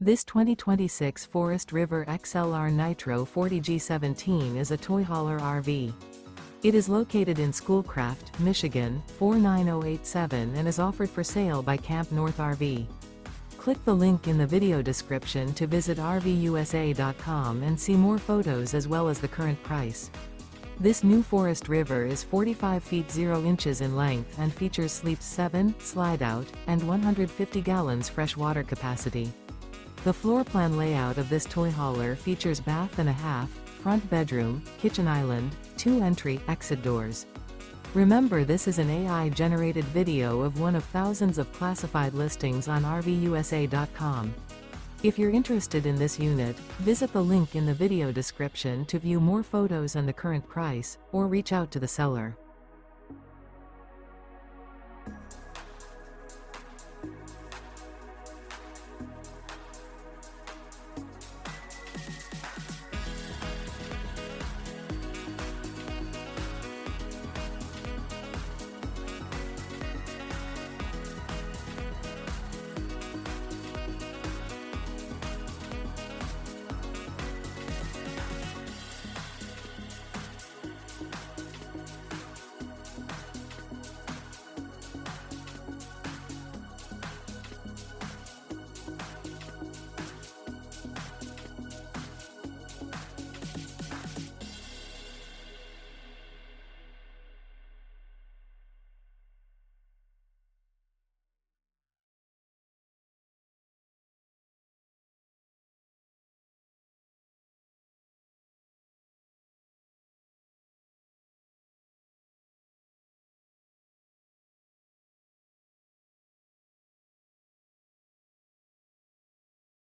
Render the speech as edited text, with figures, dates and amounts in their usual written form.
This 2026 Forest River XLR Nitro 40G17 is a toy hauler RV. It is located in Schoolcraft, Michigan, 49087 and is offered for sale by CampNorth RV. Click the link in the video description to visit RVUSA.com and see more photos as well as the current price. This new Forest River is 45 feet 0 inches in length and features sleeps 7, Slideout, and 150 gallons fresh water capacity. The floor plan layout of this toy hauler features bath and a half, front bedroom, kitchen island, 2 entry/exit doors. Remember, this is an AI-generated video of one of thousands of classified listings on RVUSA.com. If you're interested in this unit, visit the link in the video description to view more photos and the current price, or reach out to the seller.